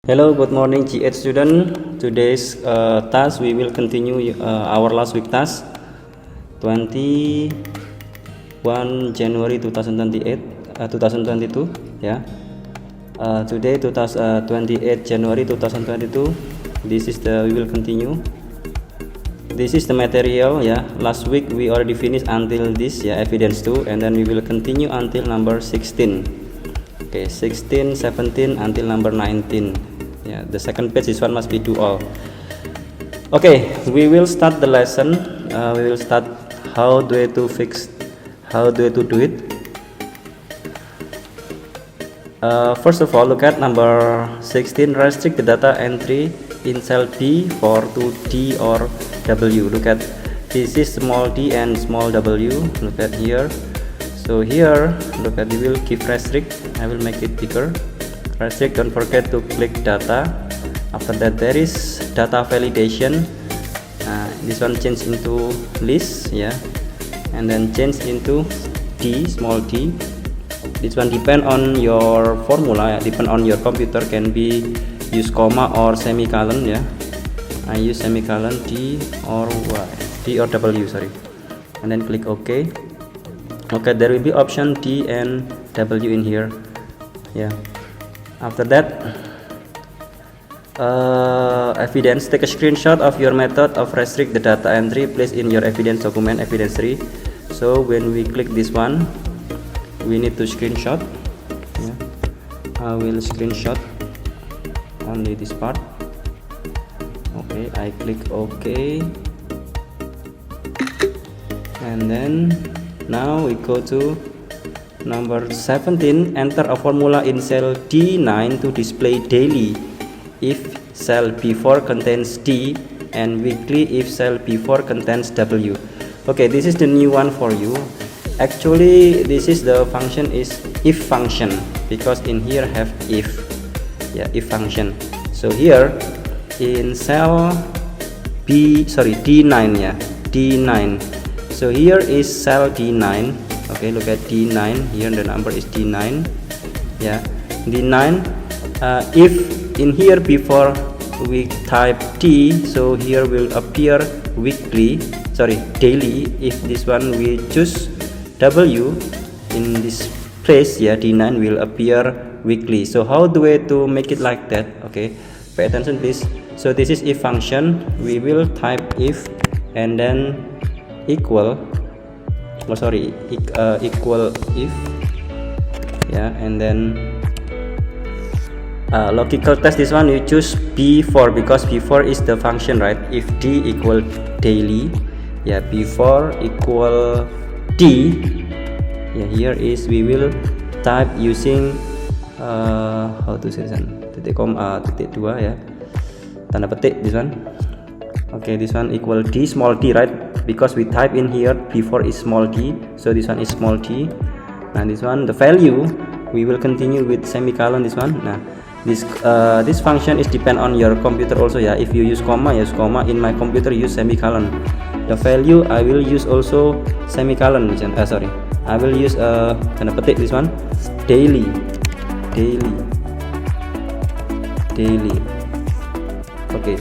Hello, good morning, G8 student. Today's task we will continue our last week task, 21 January 2022. Yeah. Today 28 January 2022. This is we will continue. This is the material. Yeah. Last week we already finished until this. Yeah, evidence 2, and then we will continue until number 16. Okay, 16, 17 until number 19. Yeah, the second page, this one must be do all. Okay, we will start the lesson. We will start how do I to do it. First of all, look at number 16. Restrict the data entry in cell D for to D or W. Look at this is small d and small w. Look at here. So here, look at, we will give restrict. I will make it bigger. Restrict, don't forget to click data. After that there is data validation. This one change into list, yeah, and then change into d, small d. This one depend on your formula, depend on your computer, can be use comma or semicolon, yeah. I use semicolon d or w, sorry, and then click OK. Okay, there will be option D and W in here. Yeah. After that, evidence. Take a screenshot of your method of restrict the data entry. Place in your evidence document, evidence 3. So when we click this one, we need to screenshot. Yeah. I will screenshot only this part. Okay, I click OK, and then now we go to number 17. Enter a formula in cell D9 to display daily if cell B4 contains D and weekly if cell B4 contains W. Okay, this is the new one for you. Actually, this is the function is if function, because in here have if. Yeah, if function. So here in cell D9, yeah, D9. So here is cell D9. Okay, look at D9 here, the number is D9. Yeah, D9. If in here before we type D, so here will appear daily. If this one we choose W in this place, yeah, D9 will appear weekly. So how do we to make it like that? Okay, pay attention please. So this is if function. We will type if and then equal if, yeah, and then logical test. This one you choose B4 because B4 is the function, right? If D equal daily, yeah, B4 equal D, yeah, here is we will type using how to say this one, titik 2, yeah, tanda petik, this one. Okay, this one equal D, small d, right? Because we type in here before is small d, so this one is small d. And this one, the value, we will continue with semicolon. This one, now this function is depend on your computer also, yeah. If you use comma, use comma. In my computer use semicolon. The value I will use also semicolon. Sorry, I will use tanda petik, this one, daily. Okay,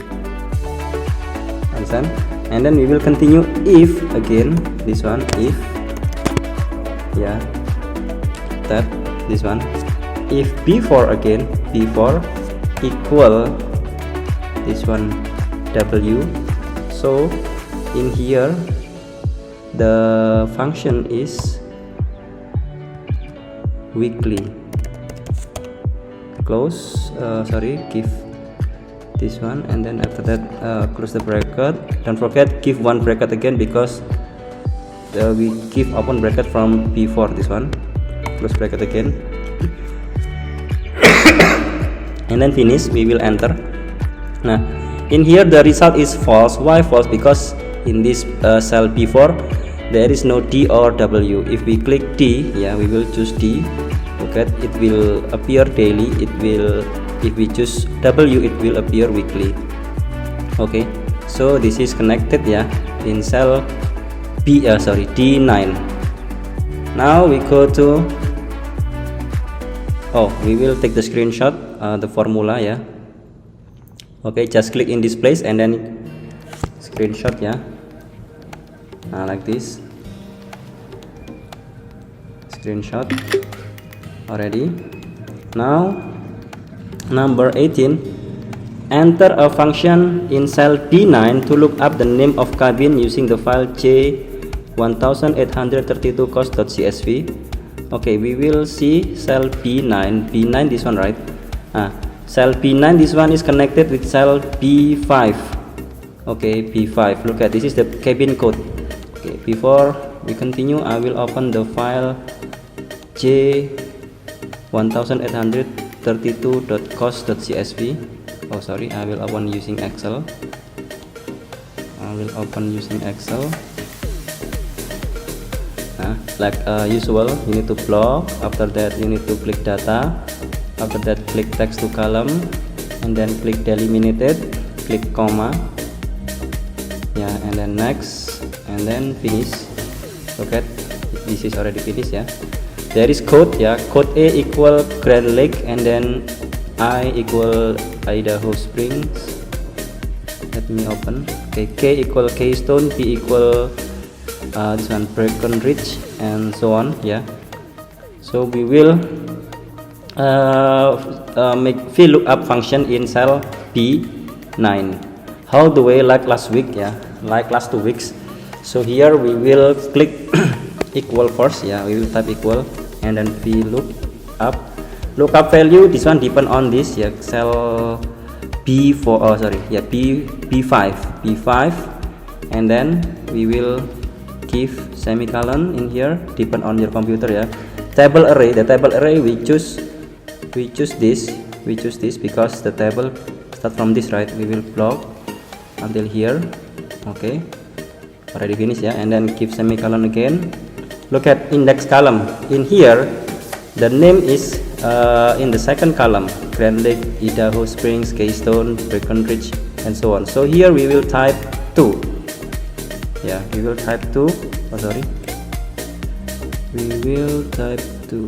understand? And then we will continue if again, this one, if, yeah, that, this one, if B4 again, B4 equal this one W. So in here the function is weekly. Close, give this one, and then after that close the bracket. Don't forget give one bracket again because we give open bracket from B4. This one, close bracket again, and then finish. We will enter. Now in here the result is false. Why false? Because in this cell B4 there is no D or W. If we click D, yeah, we will choose D. Okay, it will appear daily. It will, if we choose W, it will appear weekly. Okay, so this is connected, yeah, in cell D9. Now we go to, we will take the screenshot the formula, yeah. Okay, just click in this place and then screenshot ya. Like this, screenshot already. Now number 18, enter a function in cell B9 to look up the name of cabin using the file j1832cost.csv. Okay, we will see cell B9, this one, right? Cell B9, this one is connected with cell B5. Okay, B5, look at this is the cabin code. Okay, before we continue, I will open the file j1832.cost.csv. Oh sorry, I will open using Excel. Like usual, you need to block. After that you need to click data. After that click text to column, and then click delimited, click comma, yeah, and then next, and then finish. Look at this is already finished ya. There is code ya, code A equal Grand Lake, and then I equal Idaho Springs. Let me open. Okay, K equal Keystone, P equal this one Breckenridge, and so on yeah. So we will make VLOOKUP function in cell B9. How the way like last week yeah, like last 2 weeks. So here we will click equal first yeah, we will type equal, and then VLOOKUP. Lookup value, this one depend on this yeah, cell B4, oh sorry yeah, B5, and then we will give semicolon in here, depend on your computer yeah. Table array, the table array we choose this because the table start from this, right? We will block until here. Okay, already finished yeah, and then give semicolon again. Look at index column. In here the name is in the second column, Grand Lake, Idaho Springs, Keystone, Breckenridge, and so on. So here we will type 2 yeah, we will type 2, oh sorry, we will type 2.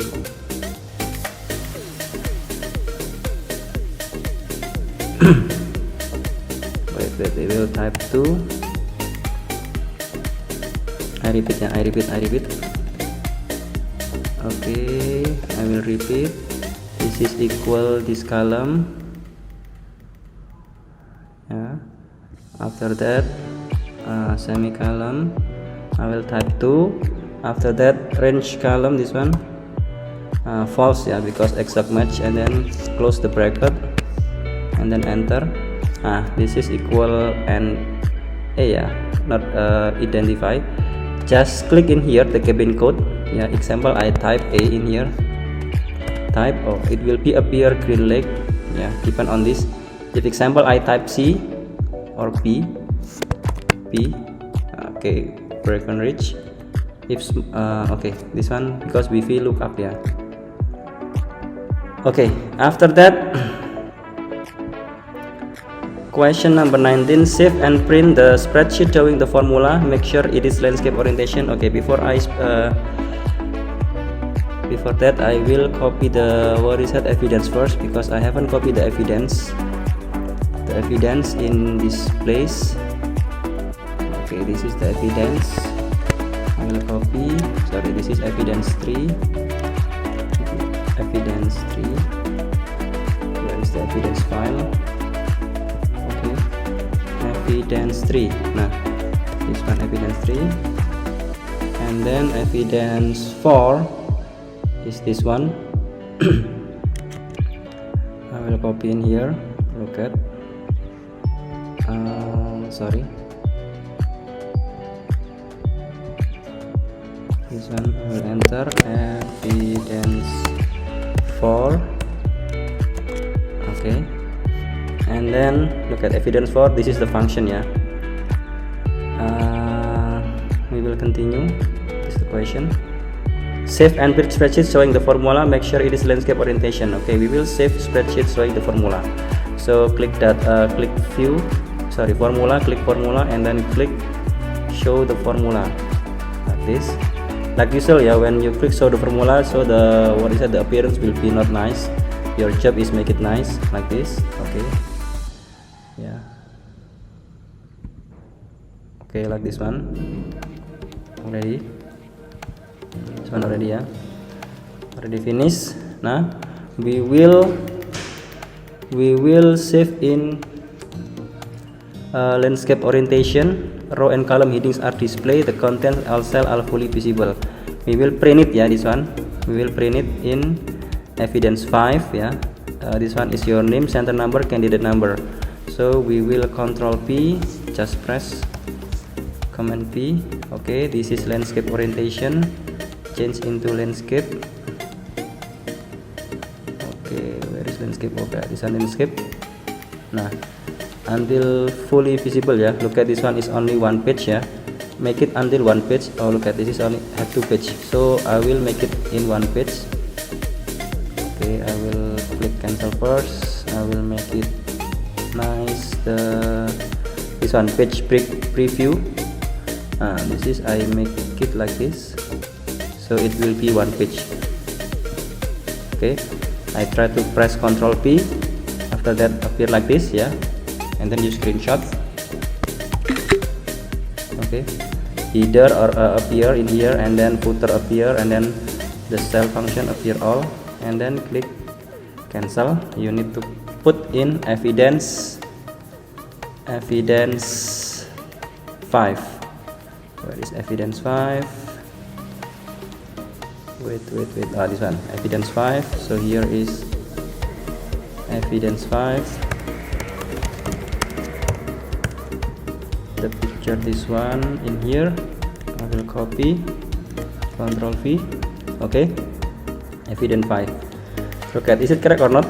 wait, we will type 2. I repeat. Okay, I will repeat. This is equal this column yeah. After that semicolon, I will type 2. After that range column, this one false yeah, because exact match, and then close the bracket and then enter. This is equal and yeah, not identify. Just click in here the cabin code yeah. Example, I type A in here, type, oh it will be appear Green Lake yeah, depend on this. If example I type C or P, okay, Breckenridge. If okay, this one because we VLOOKUP yeah. Okay, after that question number 19, save and print the spreadsheet showing the formula, make sure it is landscape orientation. Okay, before that I will copy the what is that evidence first, because I haven't copied the evidence in this place. Okay, this is the evidence. I will copy, sorry, this is evidence 3. Where is the evidence file? Okay, evidence 3. Nah, this one evidence 3, and then evidence 4 is this one. I will copy in here. Look at sorry, this one I will enter evidence 4. Okay, and then look at evidence 4. This is the function yeah. We will continue. This is the question. Save and print spreadsheet showing the formula, make sure it is landscape orientation. Okay, we will save spreadsheet showing the formula. So click that, click view, sorry, formula, click formula, and then click show the formula like this. Like usual yeah, when you click show the formula, so the what is that, the appearance will be not nice. Your job is make it nice like this. Okay, Okay, like this one already. This one already ya, already finish. Now we will save in landscape orientation. Row and column headings are displayed, the content all cell are fully visible. We will print it ya, this one we will print it in evidence 5 ya. This one is your name, center number, candidate number. So we will control P, just press command P. Okay, this is landscape orientation, change into landscape. Okay, where is landscape? Okay, this one landscape. Nah, until fully visible ya. Look at this one is only one page ya, make it until one page. Oh, look at this is only have two page, so I will make it in one page. Okay, I will click cancel first. I will make it nice, this one page preview. This is I make it like this, so it will be one page. Okay, I try to press Ctrl P, after that appear like this ya, and then you screenshot. Okay, header or appear in here, and then footer appear, and then the cell function appear all, and then click cancel. You need to put in evidence 5. Where is evidence 5? Wait, this one evidence 5. So here is evidence 5, the picture, this one in here. I will copy, Ctrl V. Okay, evidence 5. Look at, is it correct or not?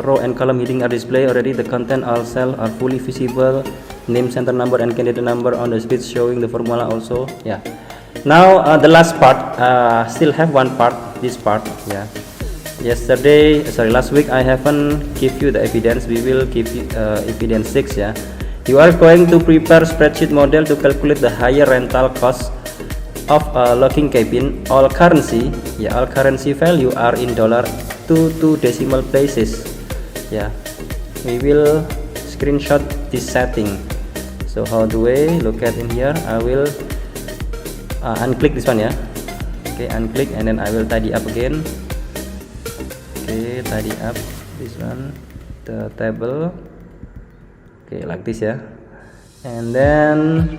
Row and column heading are displayed already, the content all cell are fully visible, name, center number, and candidate number on the sheet showing the formula also. Yeah, now the last part, still have one part, this part. Yeah, last week I haven't give you the evidence. We will give you evidence 6 ya. You are going to prepare spreadsheet model to calculate the higher rental cost of a logging cabin. All currency value are in dollar to 2 decimal places. Yeah, we will screenshot this setting. So how do I look at in here? I will unclick this one ya. Okay, unclick, and then I will tidy up again. Okay, tidy up this one, the table. Okay, like this ya. And then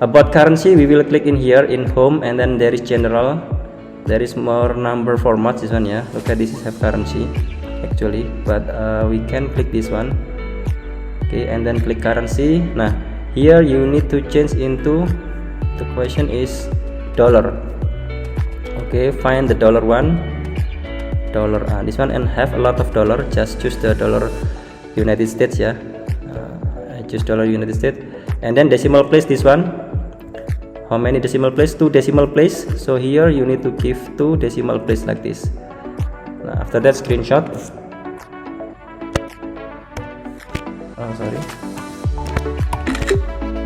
about currency, we will click in here in home, and then there is general, there is more number formats, this one ya. Look at this is have currency actually, but we can click this one. Okay, and then click currency. Nah, here you need to change into, the question is dollar. Okay, find the dollar one, this one, and have a lot of dollar. Just choose the dollar United States ya. I choose dollar United States, and then decimal place, this one. How many decimal place? 2 decimal place. So here you need to give 2 decimal place like this. Now after that screenshot. Oh sorry.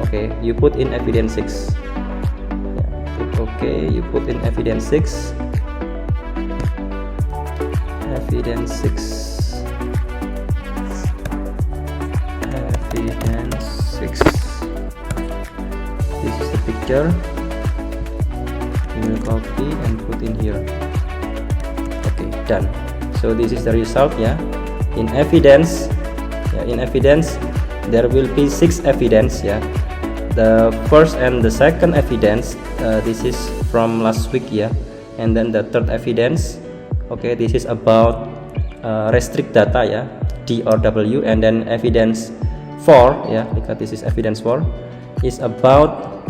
Okay, you put in evidence 6. Okay, you put in evidence 6. Evidence 6. Evidence 6. This is the picture. You will copy and put in here. Okay, done. So this is the result ya. In evidence, there will be 6 evidence ya. The first and the second evidence, this is from last week ya, and then the third evidence, okay, this is about restrict data ya, D or W, and then evidence 4 ya, because this is evidence 4 is about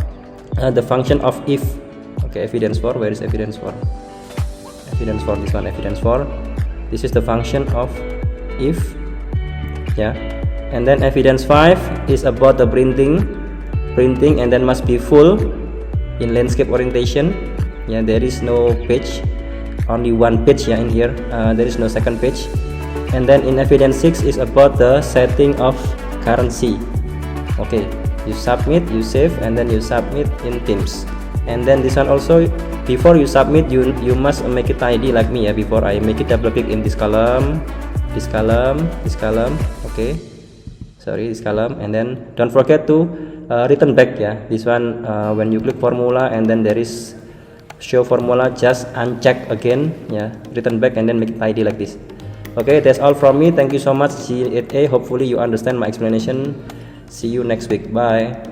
the function of if. Okay, evidence 4, where is evidence 4? Evidence 4, this one, evidence 4. This is the function of if ya. And then evidence 5 is about the printing, and then must be full in landscape orientation. Yeah, there is no page, only one page in here. There is no second page. And then in evidence 6 is about the setting of currency. Okay, you submit, you save, and then you submit in Teams. And then this one also, before you submit, you must make it tidy like me ya. Before I make it, double click in this column, this column. Okay, sorry, this column, and then don't forget to return back, yeah, this one. When you click formula and then there is show formula, just uncheck again, yeah, return back and then make it tidy like this. Okay, that's all from me. Thank you so much, G8A. Hopefully you understand my explanation. See you next week. Bye.